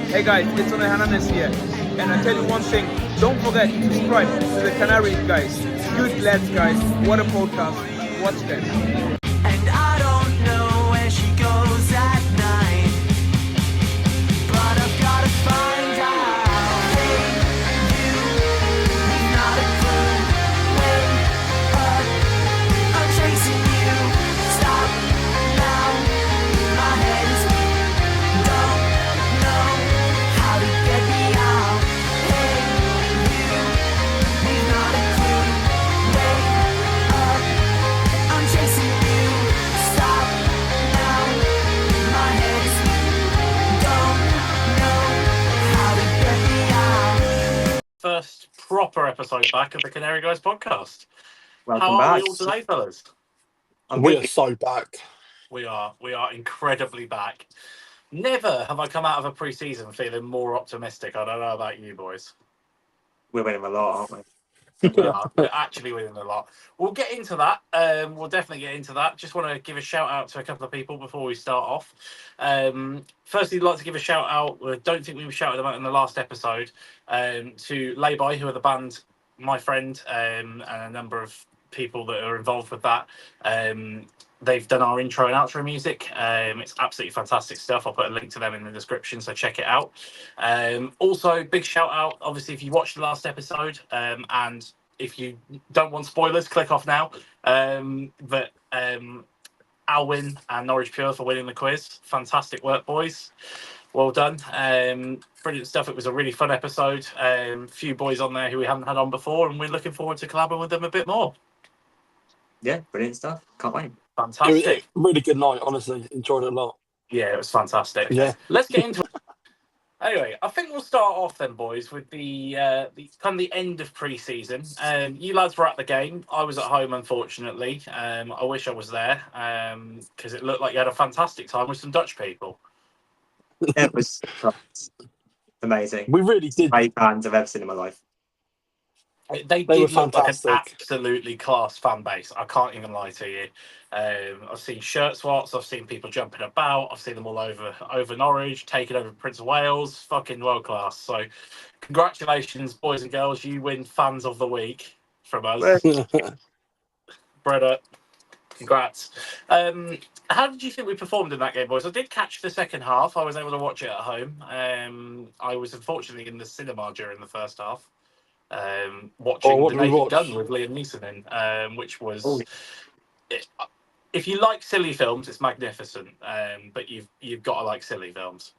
Hey guys, it's One Hernandez here. And I tell you one thing, don't forget to subscribe to the Canaries guys. Good lads guys, what a podcast. Watch them. And I don't know where she goes at night, but I've gotta find out. Hey, you, not a clue. Wait up, I'm chasing you. Stop now, my head is spinning. Don't know how to get me out. Hey, you, not a clue. Wait up, I'm chasing you. Stop now, my head is spinning. Don't know how to get me out. First proper episode back of the Canary Guys podcast. Welcome How are back. we all today, fellas? We are so back. We are incredibly back. Never have I come out of a pre-season feeling more optimistic. I don't know about you boys. We're winning a lot, aren't we? We're actually winning a lot. We'll get into that. We'll definitely get into that. Just want to give a shout out to a couple of people before we start off. Firstly, I'd like to give a shout out. I don't think we shouted them out in the last episode. To Layby, who are the band, my friend, and a number of people that are involved with that. They've done our intro and outro music. It's absolutely fantastic stuff. I'll put a link to them in the description, so check it out. Also, big shout out, obviously, if you watched the last episode, and if you don't want spoilers, click off now. But Alwyn and Norwich Pure for winning the quiz. Fantastic work, boys. Well done. Brilliant stuff. It was a really fun episode. Few boys on there who we haven't had on before, and we're looking forward to collaborating with them a bit more. Yeah, brilliant stuff. Can't wait. Fantastic. Really good night, honestly. Enjoyed it a lot. Yeah, it was fantastic. Yeah. Let's get into it. Anyway, I think we'll start off then, boys, with the kind of the end of pre-season. You lads were at the game. I was at home, unfortunately. I wish I was there because it looked like you had a fantastic time with some Dutch people. It was amazing. We really did. Great fans I've ever seen in my life. They were did look like an fantastic. absolutely class fan base. I can't even lie to you. I've seen shirt swaps. I've seen people jumping about. I've seen them all over Norwich, taking over Prince of Wales. Fucking world class. So, congratulations, boys and girls. You win Fans of the Week from us. Brother, congrats. How did you think we performed in that game, boys? I did catch the second half. I was able to watch it at home. I was unfortunately in the cinema during the first half. Watching what The did we Naked watch? Gun with Liam Neeson in, which was, if you like silly films, it's magnificent. But you've got to like silly films.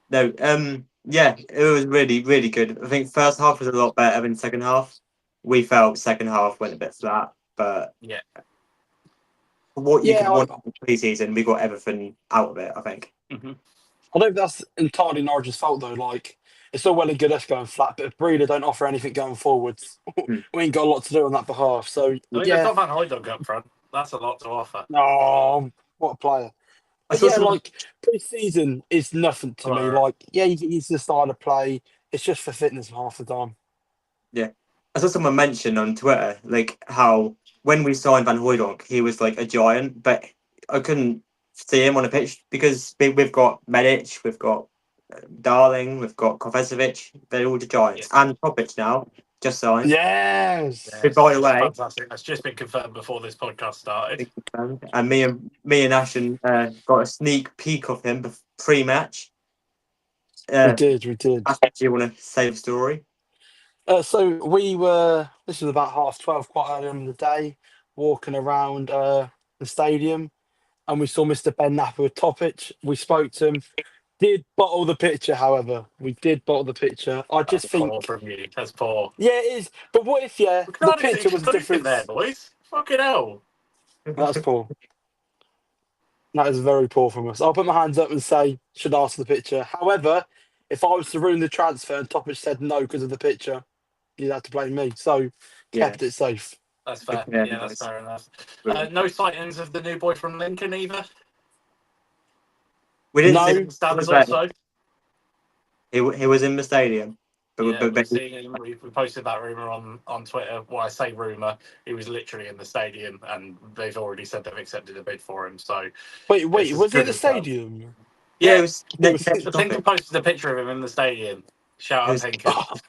No, yeah, it was really, really good. I think first half was a lot better than second half. We felt second half went a bit flat, but Yeah. what you Yeah, can want in pre-season, we got everything out of it, I think. Mm-hmm. I don't think that's entirely Norwich's fault, though. Like, it's all well and good us going flat, but if Breeder don't offer anything going forwards, we ain't got a lot to do on that behalf. So, I mean, they've yeah. got Van Hooijdonk up front. That's a lot to offer. Oh, what a player. I But saw yeah, some- like, pre-season is nothing to me. Alright. Like, yeah, you get used to the style of play. It's just for fitness half the time. I saw someone mention on Twitter, like, how when we signed Van Hooijdonk, he was like a giant, but I couldn't see him on the pitch because we've got Medic, we've got Darling, we've got Kovacevic, they're all the giants. Yeah. And Topic now, just signed. Yes. Yeah, But by the it's way- fantastic. That's just been confirmed before this podcast started. And me and Ashton got a sneak peek of him pre-match. We did. Ashton, do you want to say the story? So this was about 12:30, quite early on in the day, walking around the stadium, and we saw Mr. Ben Napper with Topic. We spoke to him. Did bottle the picture, however. We did bottle the picture. I just That's think, poor from you. That's poor. yeah, it is. But what if, yeah, We the can't picture even was put it in different? there, boys. Fucking hell. That's poor. That is very poor from us. I'll put my hands up and say, should ask for the picture. However, if I was to ruin the transfer and Topic said no because of the picture, you'd have to blame me. So, kept it safe. That's fair. Yeah, Yeah, that's nice. fair enough. No sightings of the new boy from Lincoln either. We didn't No. see Stands him. also. He was in the stadium. Yeah, we've seen him. We posted that rumour on Twitter. Well, I say rumour. He was literally in the stadium, and they've already said they've accepted a bid for him. So Wait, This is was he at the good as well. stadium? Yeah, it was It was- next I think I topic. posted a picture of him in the stadium. Shout out Who's- Henkin.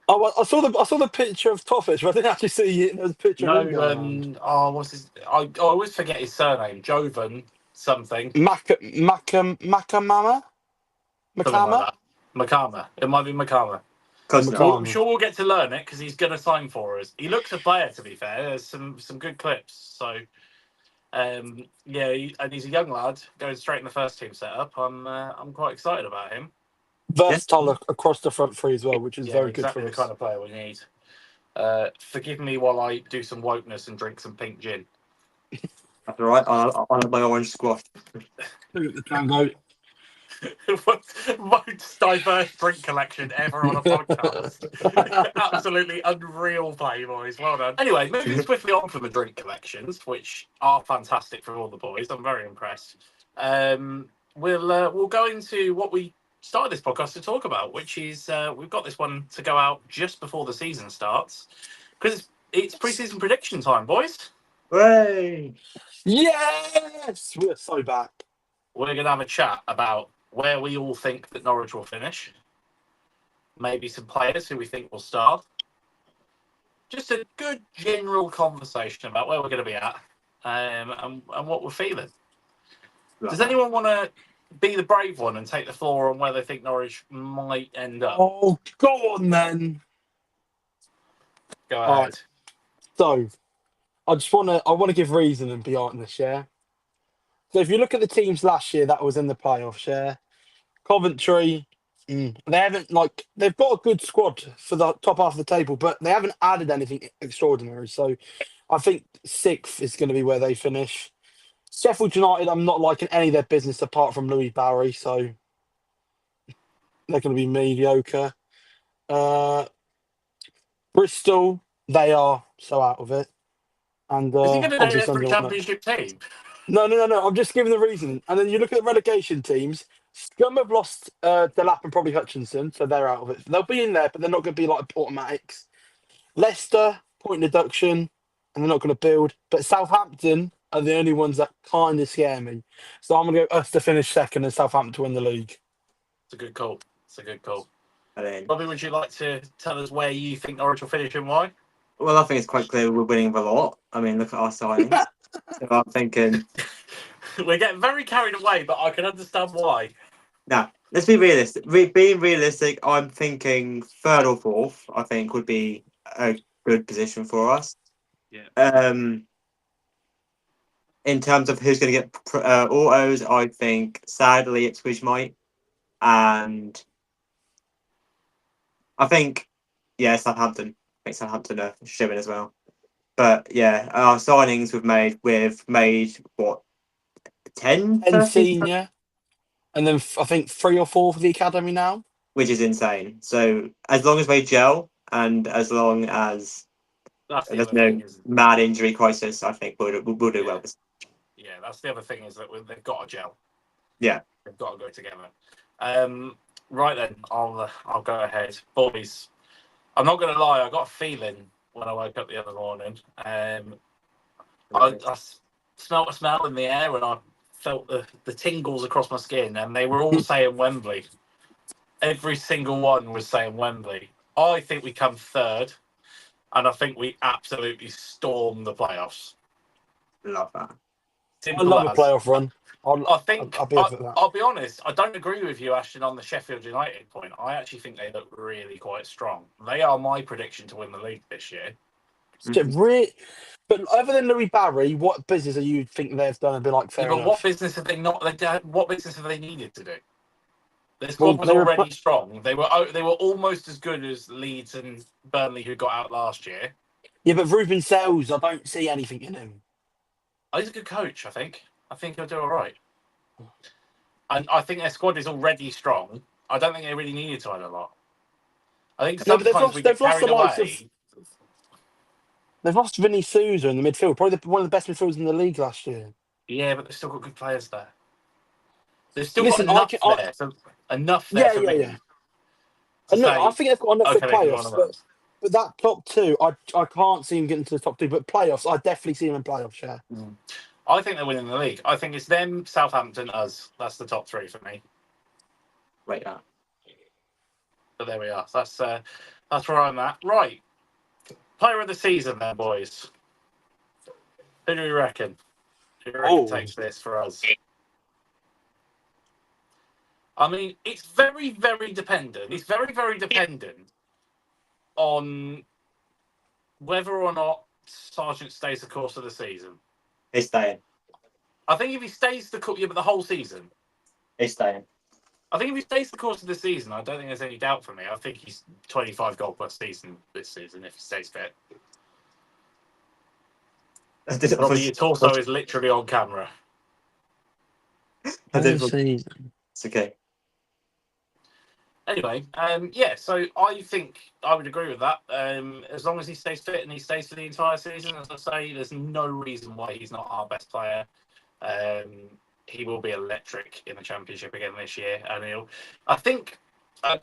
I saw the picture of Toffich, but I didn't actually see it. There was a picture No, of him going around. what's his? I always forget his surname. Jovan something, Macamama? something like Macama? that. Makama. It might be Makama. Close enough. I'm Makama. sure we'll get to learn it because he's going to sign for us. He looks a player, to be fair. There's some good clips. So, yeah, and he's a young lad going straight in the first team setup. I'm quite excited about him. Versatile across the front three as well, which is Yeah, very good exactly for the us. kind of player we need. Forgive me while I do some wokeness and drink some pink gin. That's all right. I'll have my orange squash. Look at the tango. Most diverse drink collection ever on a podcast. Absolutely unreal play, boys. Well done. Anyway, moving swiftly on from the drink collections, which are fantastic for all the boys. I'm very impressed. We'll go into what we started this podcast to talk about, which is we've got this one to go out just before the season starts because it's preseason prediction time, boys. Hooray! Yes! We're so back. We're going to have a chat about where we all think that Norwich will finish. Maybe some players who we think will start. Just a good general conversation about where we're going to be at and what we're feeling. Does anyone want to be the brave one and take the floor on where they think Norwich might end up? Oh, go on then. Go All ahead. right. So, I want to give reasoning behind this, yeah? So if you look at the teams last year that was in the playoffs, yeah, Coventry, they haven't they've got a good squad for the top half of the table, but they haven't added anything extraordinary. So I think sixth is going to be where they finish. Sheffield United, I'm not liking any of their business apart from Louis Barry, so they're going to be mediocre. Bristol, they are so out of it, and Is he going to do obviously it for a Sunderland. championship team? No. I'm just giving the reason. And then you look at the relegation teams. Scum have lost Delap and probably Hutchinson, so they're out of it. They'll be in there, but they're not going to be like automatics. Leicester, point deduction, and they're not going to build. But Southampton are the only ones that kind of scare me. So I'm going to go us to finish second and Southampton to win the league. It's a good call. It's a good call. And then, Bobby, would you like to tell us where you think Norwich will finish and why? well, I think it's quite clear we're winning a lot. I mean, look at our signings. So I'm thinking, We're getting very carried away, but I can understand why. now let's be realistic. Being realistic, I'm thinking third or fourth. I think would be a good position for us. Yeah. In terms of who's going to get autos, I think sadly Ipswich might, and I think Southampton. I think Southampton are shivering as well. But yeah, our signings we've made what 10 And first team, senior. And then I think 3 or 4 for the academy now. which is insane. So as long as we gel and as long as That's the there's other no thing. mad injury crisis, I think we'll do well. Yeah, that's the other thing is that they've got to gel. Yeah. They've got to go together. Right then, I'll go ahead, boys. I'm not going to lie. I got a feeling when I woke up the other morning. I smelt a smell in the air and I felt the tingles across my skin, and they were all saying Wembley. Every single one was saying Wembley. I think we come third, and I think we absolutely storm the playoffs. Love that. Simple I love a as. playoff run. I think I'll be up for that. I'll be honest. I don't agree with you, Ashton, on the Sheffield United point. I actually think they look really quite strong. They are my prediction to win the league this year. But other than Louis Barry, what business do you think they've done and be like fair Yeah, but enough? what business have they not? What business have they needed to do? Their squad was they were already strong. They were almost as good as Leeds and Burnley, who got out last year. Yeah, but Ruben Sells, I don't see anything in him. Oh, he's a good coach. I think he'll do all right. And I think their squad is already strong. I don't think they really needed to add a lot. I think No, but sometimes we get they've lost carried the likes away. They've lost Vinny Souza in the midfield, probably one of the best midfielders in the league last year. Yeah, but they've still got good players there. They've still Listen, got enough there for me. Yeah. to No, say, I think they've got enough for okay, they can go on playoffs, a run. but that top two, I can't see them getting to the top two. But playoffs, I definitely see them in playoffs. Yeah. I think they're winning the league. I think it's them, Southampton, us. That's the top three for me. Right now. But there we are. That's where I'm at. Right. Player of the season, then, boys. Who do we reckon? Who do you reckon takes this for us? I mean, it's very, very dependent. It's very, very dependent on whether or not Sargent stays the course of the season. He's staying. I think if he stays the whole season, He's staying. I think if he stays the course of the season, I don't think there's any doubt for me. I think he's 25 goal plus season this season if he stays fit. Robbie, your torso is literally on camera. It's okay. Anyway, yeah, so I think I would agree with that. As long as he stays fit and he stays for the entire season, as I say, there's no reason why he's not our best player. He will be electric in the Championship again this year. And I think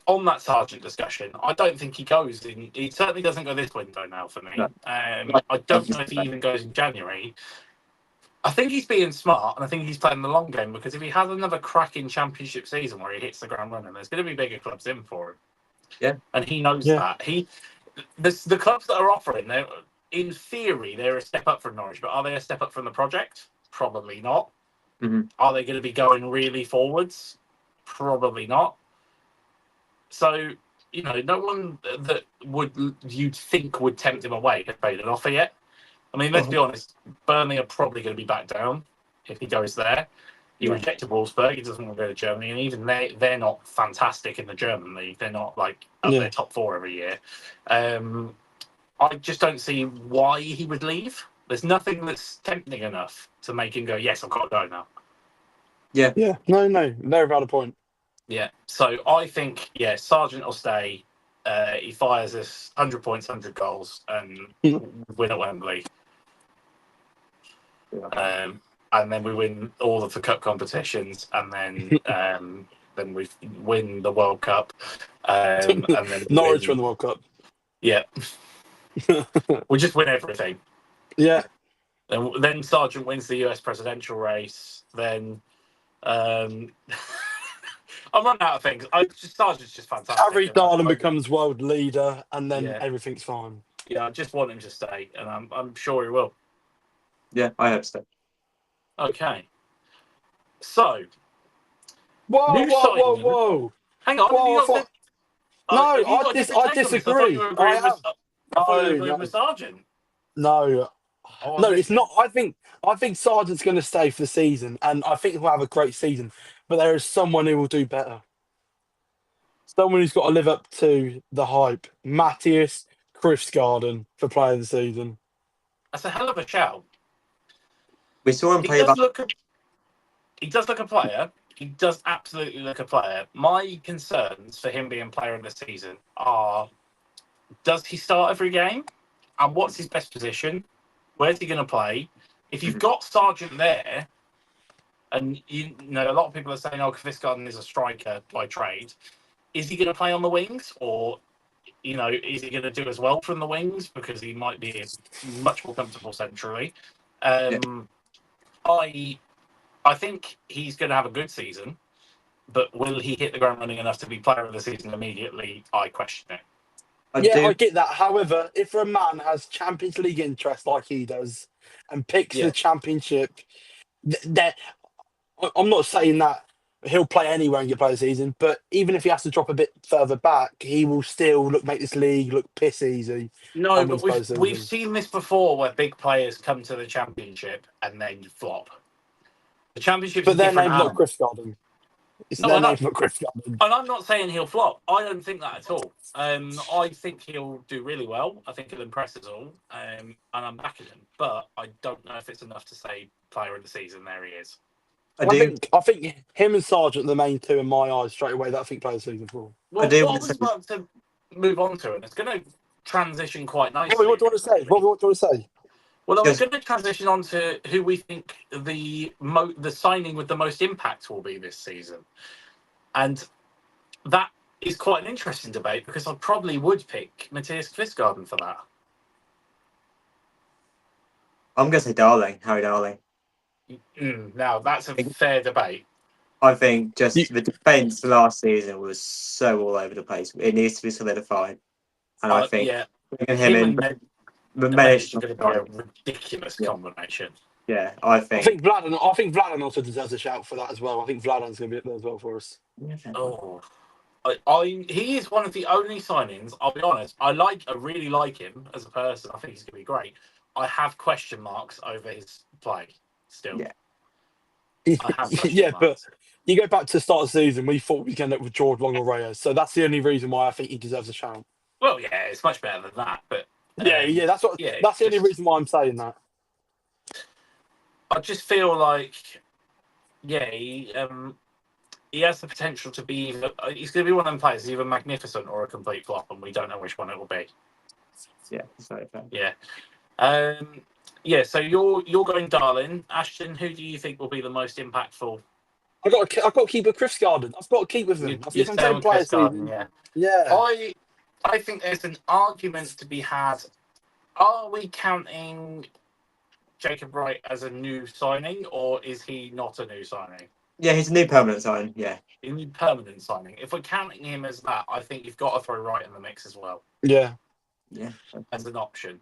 on that Sargent discussion, I don't think he goes in. He certainly doesn't go this window now for me. No. I don't know if he even goes in January. I think he's being smart, and I think he's playing the long game, because if he has another cracking Championship season where he hits the ground running, there's going to be bigger clubs in for him. Yeah. And he knows that. The clubs that are offering, in theory, they're a step up from Norwich, but are they a step up from the project? Probably not. Mm-hmm. Are they going to be going really forwards? Probably not. So, no one that you'd think would tempt him away has made an offer yet. I mean, let's be honest, Burnley are probably going to be back down if he goes there. He rejected Wolfsburg, he doesn't want to go to Germany, and even they're not fantastic in the German league. They're not like up their top four every year. I just don't see why he would leave. There's nothing that's tempting enough to make him go, yes, I've got to go now. Yeah. No, very valid point. Yeah. So I think, Sargent will stay. He fires us 100 points, 100 goals, and win at Wembley. And then we win all of the cup competitions, and then we win the World Cup. And then Norwich won the World Cup. Yeah. We just win everything. Yeah. Then Sargent wins the US presidential race. Then I'm running out of things. Sargent's just fantastic. Harry Darlan becomes world leader, and then everything's fine. Yeah, I just want him to stay, and I'm sure he will. Yeah, I hope so. Okay. So. Whoa. Hang on. I disagree. I thought you were agreeing with Sargent. No, it's not. I think Sargent's going to stay for the season, and I think he'll have a great season. But there is someone who will do better. Someone who's got to live up to the hype. Matthias Kriefsgarden for player of the season. That's a hell of a shout. We saw him play. He does look a player. He does absolutely look a player. My concerns for him being player of the season are: does he start every game? And what's his best position? Where's he going to play? If you've got Sargent there, and a lot of people are saying, "Oh, Kvistgarden is a striker by trade," is he going to play on the wings, or is he going to do as well from the wings because he might be much more comfortable centrally? I think he's going to have a good season, but will he hit the ground running enough to be player of the season immediately? I question it. I get that. However, if a man has Champions League interest like he does and picks the Championship, I'm not saying that he'll play anywhere and get player of the season, but even if he has to drop a bit further back, he will still make this league look piss easy. No, but we've seen this before where big players come to the Championship and then flop. The Championship, but their name's not Kriefsgarden. It's their name's not Kriefsgarden. And I'm not saying he'll flop. I don't think that at all. I think he'll do really well. I think he'll impress us all, and I'm backing him. But I don't know if it's enough to say player of the season. There he is. I think him and Sargent are the main two in my eyes straight away that I think player of the season for. Well, what I was about to move on to, and it's going to transition quite nicely. What do you want to say? What do you want to say? Well, I was going to transition on to who we think the signing with the most impact will be this season. And that is quite an interesting debate because I probably would pick Matthias Kvistgarden for that. I'm going to say Darling, Harry Darling. Now, that's a fair debate. I think You- just the defense last season was so all over the place. It needs to be solidified, and I think Yeah, bringing him him in, and but Medic are going to be a ridiculous Yeah. combination. Yeah, I I think. think Vladan also deserves a shout for that as well. I think Vladan's going to be up there as well for us. Oh, he is one of the only signings. I'll be honest. I really like him as a person. I think he's going to be great. I have question marks over his play still. Yeah. I have question Yeah, but marks. you go back to the start of the season, we thought we'd end up with George Long or Reyes. So that's the only reason why I think he deserves a shout. Well, yeah, it's much better than that. But Yeah, that's the only reason why I'm saying that. I just feel like, he has the potential to be either. He's going to be one of them players, either magnificent or a complete flop, and we don't know which one it will be. Yeah, that's very fair. Yeah. So you're going Darling. Ashton, who do you think will be the most impactful? I've got to keep with Chris Garden. I've got to keep with him. I think I'm saying players. Yeah. I think there's an argument to be had. Are we counting Jacob Wright as a new signing, or is he not a new signing? Yeah, he's a new permanent sign. Yeah, A new permanent signing. If we're counting him as that, I think you've got to throw Wright in the mix as well. Yeah. As an option.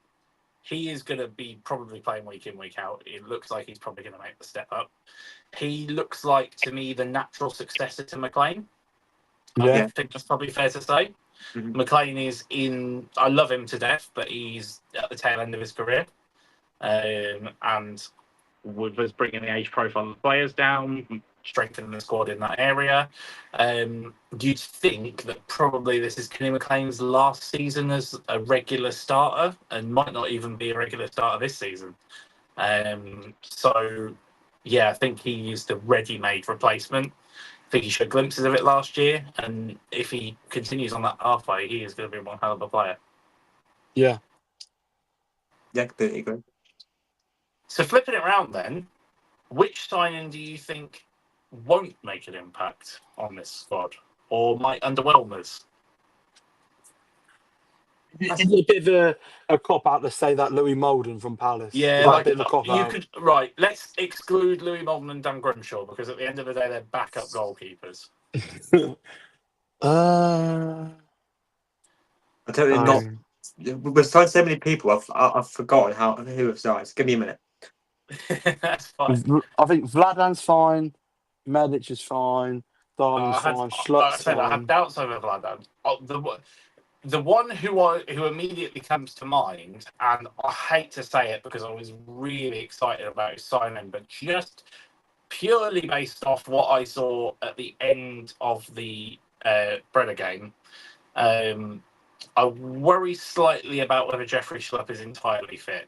He is going to be probably playing week in, week out. It looks like he's probably going to make the step up. He looks like, to me, the natural successor to McLean. Yeah. I think that's probably fair to say. Mhm. McLean is I love him to death, but he's at the tail end of his career. And was bringing the age profile of the players down, strengthening the squad in that area. You'd think that probably this is Kenny McLean's last season as a regular starter, and might not even be a regular starter this season. So, yeah, I think he is the ready-made replacement. I think he showed glimpses of it last year, and if he continues on that pathway, he is going to be one hell of a player. Yeah. Yeah, completely agree. So flipping it around then, which signing do you think won't make an impact on this squad, or might underwhelm us? Is it a bit of a cop out to say that Louis Molden from Palace? Yeah, Is that like, a bit of a cop you out? could right. Let's exclude Louis Molden and Dan Grimshaw, because at the end of the day, they're backup goalkeepers. I tell you, not. We've signed so many people. I've forgotten who have signed. Give me a minute. That's fine. I think Vladan's fine. Medic is fine. Darlin's fine. I Schlot's said I have fine. doubts over Vladan. The one who immediately comes to mind, and I hate to say it because I was really excited about his signing, but just purely based off what I saw at the end of the Brenner game, I worry slightly about whether Jeffrey Schlupp is entirely fit.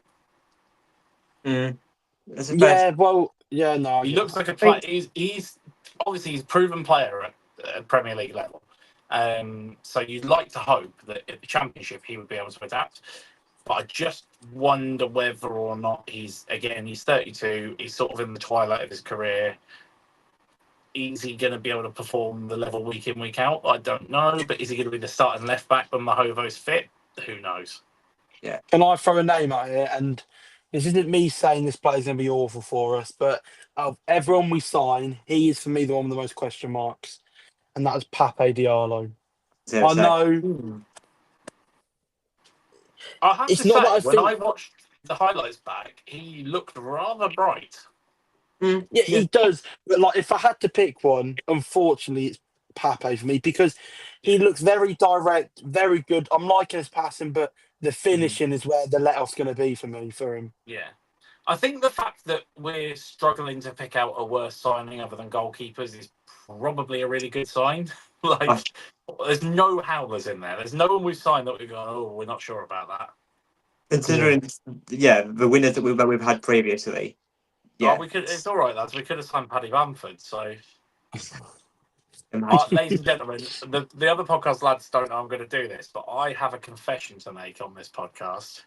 That's a Yeah, well, yeah, no. He looks like a player. He's obviously he's a proven player at Premier League level. So you'd like to hope that at the Championship he would be able to adapt. But I just wonder whether or not he's 32. He's sort of in the twilight of his career. Is he going to be able to perform the level week in, week out? I don't know. But is he going to be the starting left back when Mahovo's fit? Who knows? Yeah. Can I throw a name out here? And this isn't me saying this player's going to be awful for us, but of everyone we sign, he is for me the one with the most question marks, and that is Pape Diallo. I know. I have It's to not say, that I when think- I watched the highlights back, he looked rather bright. Yeah, he does. But like, if I had to pick one, unfortunately, it's Pape for me because he looks very direct, very good. I'm liking his passing, but the finishing is where the let-off's going to be for him. Yeah. I think the fact that we're struggling to pick out a worse signing other than goalkeepers is probably a really good sign. There's no howlers in there. There's no one we've signed that we've gone, oh, we're not sure about that. Considering, the winners that we've had previously. Yeah. Oh, it's all right, lads. We could have signed Paddy Bamford. So, Imagine. ladies and gentlemen, the other podcast lads don't know I'm going to do this, but I have a confession to make on this podcast.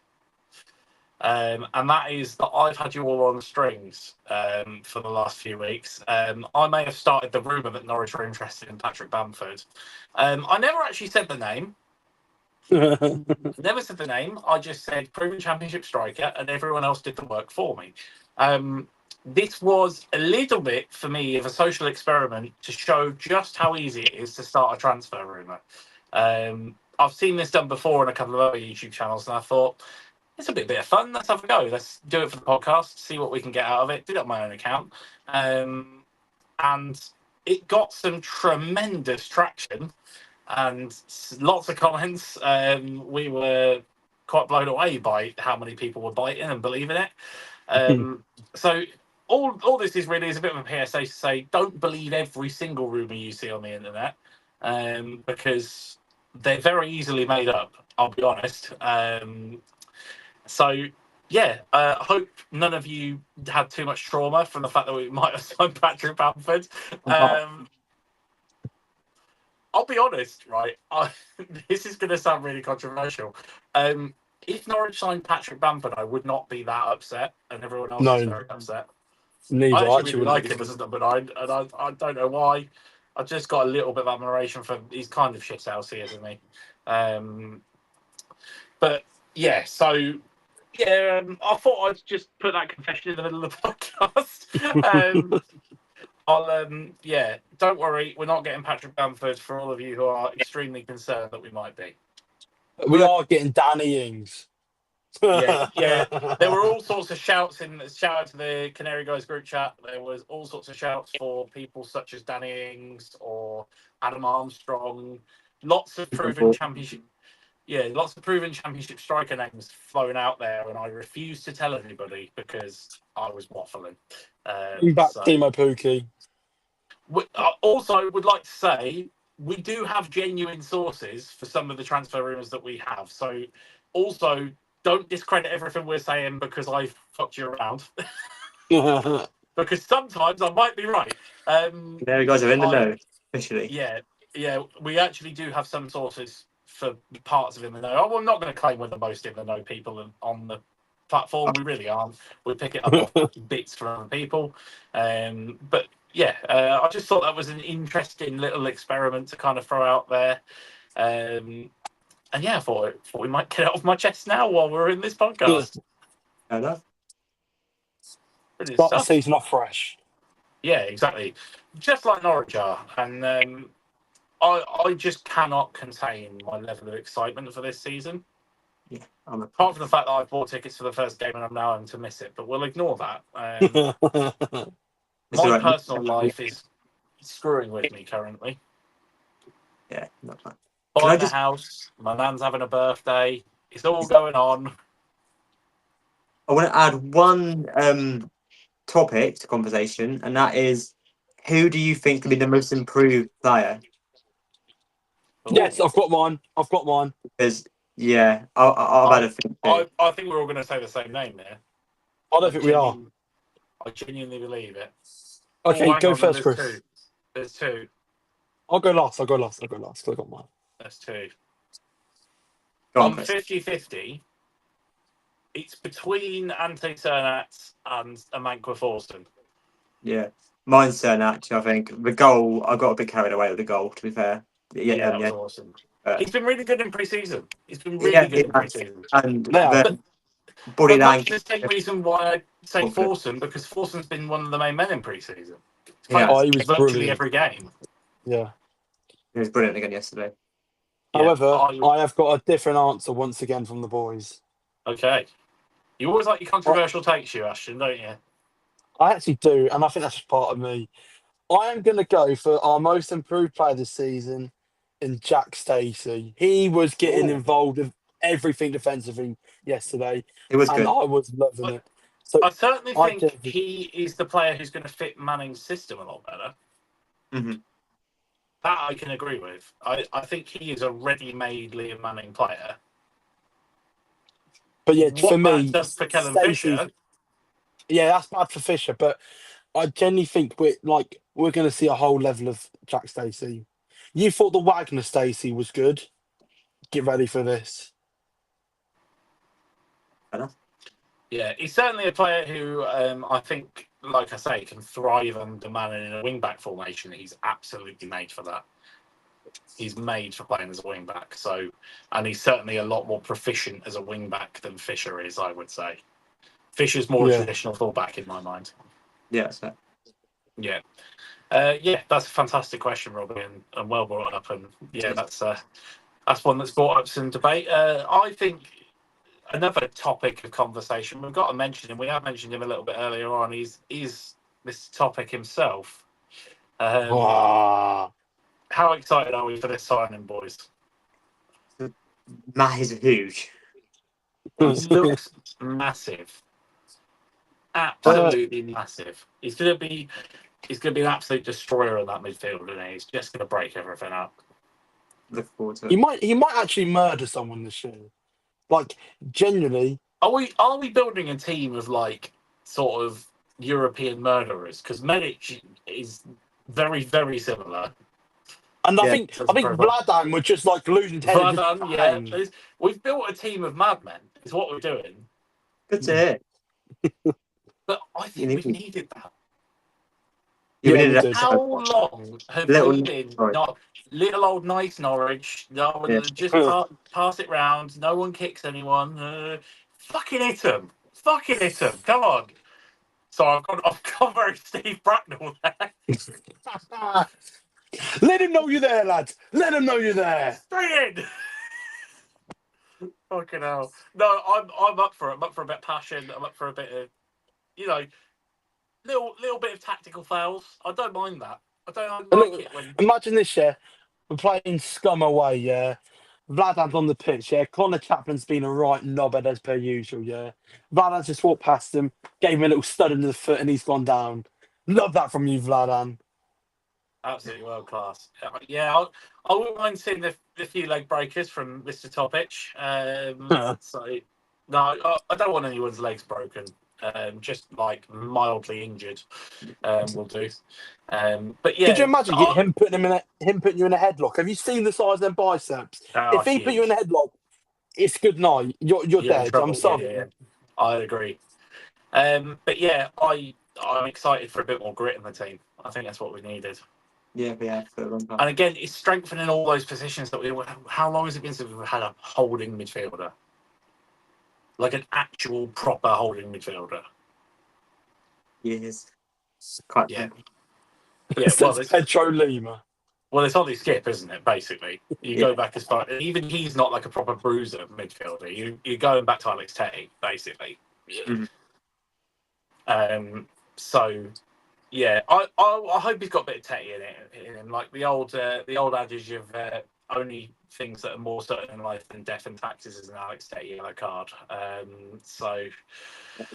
And that is that I've had you all on strings for the last few weeks. I may have started the rumour that Norwich were interested in Patrick Bamford. I never actually said the name. Never said the name. I just said proven Championship striker, and everyone else did the work for me. this was a little bit for me of a social experiment to show just how easy it is to start a transfer rumor. I've seen this done before on a couple of other YouTube channels, and I thought it's a bit of fun. Let's have a go. Let's do it for the podcast, see what we can get out of it. Did it on my own account, and it got some tremendous traction and lots of comments. We were quite blown away by how many people were biting and believing it. So all this is really is a bit of a PSA to say, don't believe every single rumor you see on the internet, because they're very easily made up. I'll be honest. So yeah, I hope none of you had too much trauma from the fact that we might have signed Patrick Bamford. I'll be honest, right? This is going to sound really controversial. If Norwich signed Patrick Bamford, I would not be that upset, and everyone else is very upset. Neither. I I actually really like him as a number 9, and I don't know why. I just got a little bit of admiration for. He's kind of shithousey, isn't he? But yeah, so yeah, I thought I'd just put that confession in the middle of the podcast. Yeah, don't worry, we're not getting Patrick Bamford for all of you who are extremely concerned that we might be. We are getting Danny Ings. Yeah. There were all sorts of shouts shout out to the Canary Guys group chat. There was all sorts of shouts for people such as Danny Ings or Adam Armstrong. Lots of proven championship striker names flown out there, and I refused to tell everybody because I was waffling. Bring back Timo Pukki. I also would like to say we do have genuine sources for some of the transfer rumours that we have. So also don't discredit everything we're saying because I fucked you around. Because sometimes I might be right. There you guys are in the know, officially. Yeah, we actually do have some sources for parts of in the know. I'm not going to claim we're the most in the know people on the platform. We really aren't. We pick it up off bits from other people. But yeah, I just thought that was an interesting little experiment to kind of throw out there. And yeah, I thought we might get it off my chest now while we're in this podcast. Fair enough. Start the season off fresh. Yeah, exactly. Just like Norwich are. And I just cannot contain my level of excitement for this season. Yeah, apart from the fact that I bought tickets for the first game and I'm now having to miss it, but we'll ignore that. My personal life is screwing with me currently. Yeah, not bad. Buying a house, my nan's having a birthday. It's all going on. I want to add one topic to conversation, and that is, who do you think will be the most improved player? Yes, I've got one. Because yeah, I've had a think. I think we're all going to say the same name there. I don't think we are. I genuinely believe it. Okay, go first, Chris. Chris. There's two. I'll go last. I got mine. There's two. Go on, I'm Chris. 50-50. It's between Ante Cernat and Amankwa Forson. Yeah, mine's Cernat. I think the goal. I got a bit carried away with the gool. To be fair. Yeah, that was awesome. He's been really good in pre-season. And the body language. That's the same reason why I say Forson, because Forson's been one of the main men in pre-season. Yeah, he was virtually brilliant. every game. Yeah. He was brilliant again yesterday. However, I have got a different answer once again from the boys. Okay. You always like your controversial takes, you, Ashton, don't you? I actually do, and I think that's just part of me. I am going to go for our most improved player this season in Jack Stacey. He was getting involved with everything defensively yesterday. It was good. And I was loving it. So I certainly think he is the player who's going to fit Manning's system a lot better. Mm-hmm. That I can agree with. I think he is a ready-made Liam Manning player. But yeah, for me, that's for Kellen Stacey, Fisher. Yeah, that's bad for Fisher. But I genuinely think we're going to see a whole level of Jack Stacey. You thought the Wagner Stacey was good. Get ready for this. Yeah, he's certainly a player who I think, like I say, can thrive under Manning in a wing-back formation. He's absolutely made for that. He's made for playing as a wing-back. So, and he's certainly a lot more proficient as a wing-back than Fisher is, I would say. Fisher's more a traditional full-back in my mind. Yeah, so Yeah. Yeah, that's a fantastic question, Robbie, and well brought up. And yeah, that's one that's brought up some debate. I think another topic of conversation we've got to mention him. We have mentioned him a little bit earlier on. He's this topic himself. Wow. How excited are we for this signing, boys? Matt is huge. He looks massive, absolutely massive. He's gonna be an absolute destroyer in that midfield, and he's just gonna break everything up. Look forward to He it. might actually murder someone this year. Like, genuinely. Are we building a team of like sort of European murderers? Because Medic is very, very similar. And I Yeah, think that's a profile. Vladan would just like losing his head and just Vladan, yeah. bang. We've built a team of madmen, is what we're doing. Good to hear. But I think You we've need- needed that. Yeah, we Yeah, did we it. did. How long have Little we been Norwich. not little old nice Norwich? No one Yeah. just pass it round. No one kicks anyone. Fucking hit them. Fucking hit them. Come on. So I've got very Steve Bracknell there. Let him know you're there, lads. Let him know you're there. Straight in. Fucking hell. No, I'm up for it. I'm up for a bit of passion. I'm up for a bit of, little bit of tactical fouls. I don't mind that. I don't And like look, it when. imagine this, yeah. We're playing scum away, yeah. Vladan's on the pitch, yeah. Connor Chaplin's been a right knobhead as per usual, yeah. Vladan's just walked past him, gave him a little stud into the foot, and he's gone down. Love that from you, Vladan. Absolutely world class. Yeah, I wouldn't mind seeing the few leg breakers from Mr. Topic. So, no, I don't want anyone's legs broken. Just like mildly injured, will do. But yeah, Could you imagine him putting you in a headlock? Have you seen the size of them biceps? If he put you in a headlock, it's good night. You're in dead. trouble. I'm sorry. Yeah. I agree. But yeah, I'm excited for a bit more grit in the team. I think that's what we needed. Yeah, we have for a long time. And again, it's strengthening all those positions that we. How long has it been since we've had a holding midfielder, like an actual proper holding midfielder? Years. Quite Yeah, long. yeah. Since Pedro Lima. Well, it's Ollie Skip, isn't it? Basically, you Yeah. go back as far. Even he's not like a proper bruiser midfielder. You're going back to Alex Tetty, basically. Mhm. So yeah, I hope he's got a bit of Tetty in him, like the old adage of only things that are more certain in life than death and taxes is an Alex Tetty yellow card. So a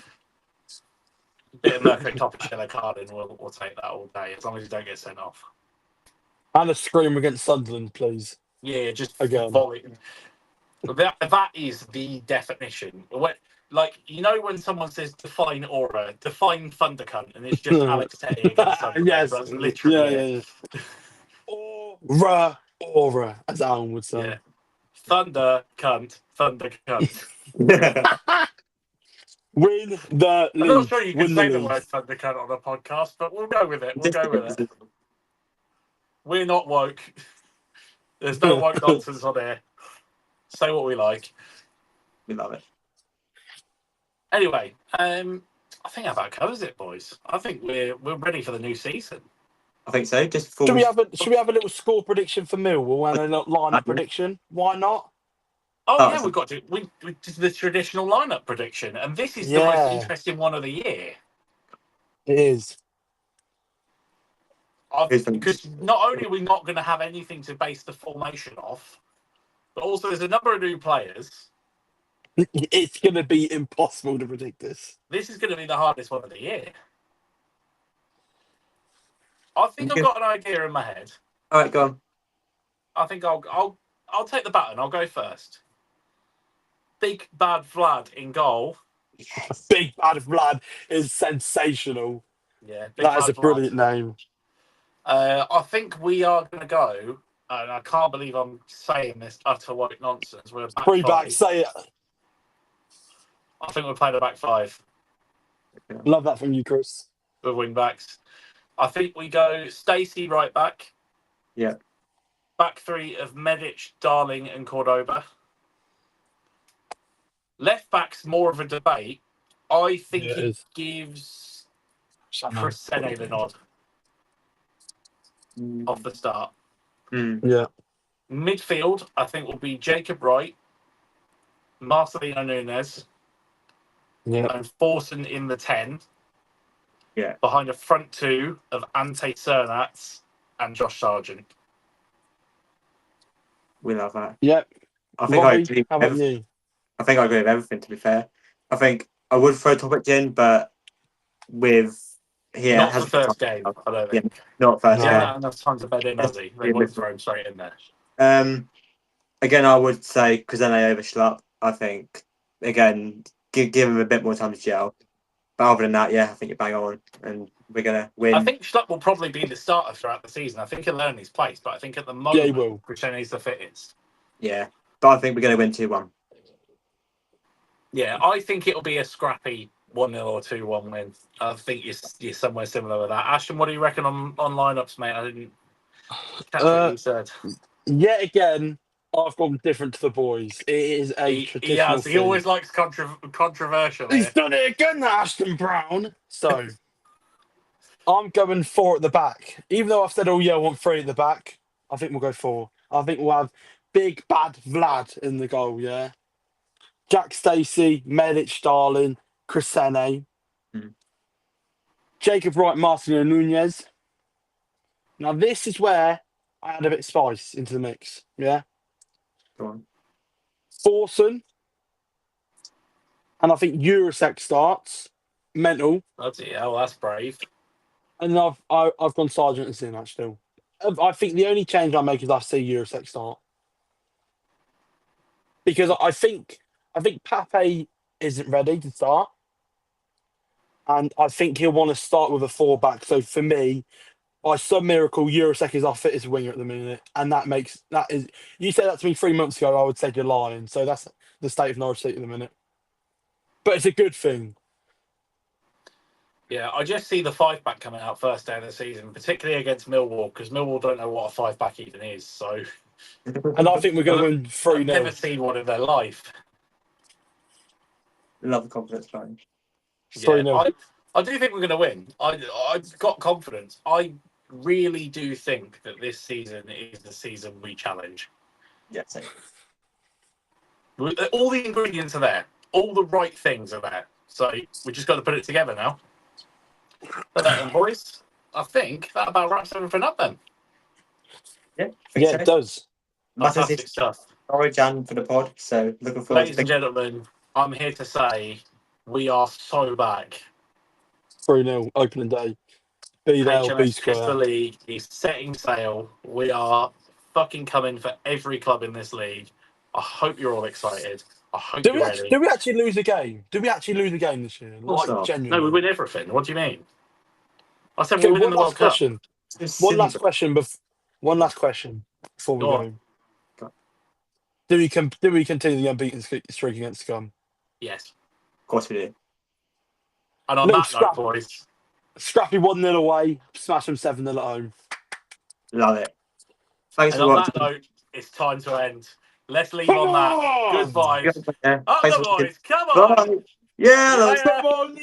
bit of Mercury Topic yellow card, and we'll take that all day as long as you don't get sent off. And a scream against Sunderland, please. Yeah, just Again. volley. That is the definition. Like, when someone says define aura, define thunder cunt, and it's just Alex Tetty against Sunderland. Yes. That's literally it. Yeah. Aura, as Alan would say. Yeah. Thunder cunt. Win the league. I'm not sure you can Win say the the league. word thunder cunt on a podcast, but we'll go with it. We're not woke. There's no woke nonsense on here. Say what we like. We love it. Anyway, I think that about covers it, boys. I think we're ready for the new season. I think so. Just full. Should we have a little score prediction for Millwall and a little lineup prediction? Why not? Oh yeah, we've got to. We did the traditional lineup prediction, and this is the most interesting one of the year. It is. Because not only are we not going to have anything to base the formation off, but also there's a number of new players. It's going to be impossible to predict this. This is going to be the hardest one of the year. I think I've got an idea in my head. All right, go on. I think I'll take the baton. I'll go first. Big Bad Vlad in goal. Yes. Big Bad Vlad is sensational. Yeah, that is a brilliant name. I think we are going to go, and I can't believe I'm saying this utter white nonsense. We're back Three five. back, say it. I think we're playing a back five. Love that from you, Chris. With wing backs. I think we go Stacey right back. Yeah. Back three of Medic, Darling, and Cordoba. Left back's more of a debate. I think it gives Presene the nod off the start. Yeah. Midfield, I think, will be Jacob Wright, Marcelino Nunes, Yeah. and Forson in the 10. Yeah. Behind a front two of Ante Cernats and Josh Sargent. We love that. Yep. I think I Robbie, agree. how about you? I think I agree with everything. To be fair, I think I would throw Topic in, but with Not the first game, I don't think. not first He No. hasn't game. had enough time to bed in, has he? They won't throw him straight in there. Again, I would say Krizene over Schlupp. I think again give him a bit more time to gel. But other than that, yeah, I think you're bang on, and we're gonna win. I think Schlupp will probably be the starter throughout the season. I think he'll earn his place, but I think at the Yeah, he moment, will. Preseason is the fittest. Yeah, but I think we're gonna win 2-1. Yeah, I think it'll be a scrappy 1-0 or 2-1 win. I think you're somewhere similar with that. Ashton, what do you reckon on lineups, mate? I didn't catch what you said. Yet again, I've gone different to the boys. It is a traditional He thing. always likes controversial. He's done it again, Ashton Brown. So, I'm going 4 at the back. Even though I've said, oh yeah, I want 3 at the back, I think we'll go 4. I think we'll have big bad Vlad in the goal, yeah? Jack Stacey, Medic, Starlin, Crisene, Jacob Wright, Martin Nunez. Now, this is where I add a bit of spice into the mix, yeah? Go on. Forson, and I think Eurosec starts. Mental. Bloody hell, that's brave. And I've gone Sergeant and Sinach still. I think the only change I make is I see Eurosec start. Because I think Pape isn't ready to start. And I think he'll want to start with a 4-back. So for me, by some miracle, Eurosec is our fittest winger at the minute. And that is you said that to me 3 months ago, I would say you're lying. So that's the state of Norwich City at the minute. But it's a good thing. Yeah, I just see the 5-back coming out first day of the season, particularly against Millwall, because Millwall don't know what a 5-back even is. So, And I think we're going to win 3-0. I've never seen one in their life. Love the confidence line. 3-0. Yeah, I do think we're going to win. I've got confidence. I really do think that this season is the season we challenge. Yeah, same. All the ingredients are there. All the right things are there. So we just got to put it together now. But then, boys, I think that about wraps everything up then. Yeah, Yeah, it does. Fantastic stuff. Sorry, Jan, for the pod. So looking forward Ladies and gentlemen, I'm here to say we are so back. 3-0, opening day. Be there, or be HMS Chester square. League is setting sail. We are fucking coming for every club in this league. I hope you're all excited. I hope Do you're ready. we actually lose a game? Do we actually lose a game this year? course Like, not. genuinely. No, we win everything. What do you mean? I said Okay, we're winning one the World last Cup. question. Just One silly, last but- question. One last question before we Go go. on. Do we continue the unbeaten streak against Scum? Yes. Of course we do. And on Little that note, scrap. boys, Scrappy 1-0 away, smash them 7-0 at home. Love it. Thanks and for on watching. that note, it's time to end. Let's leave on that. Goodbye. Yeah, Up thanks the for watching. boys. Come on. Bye. Yeah, See you that's later. Come on,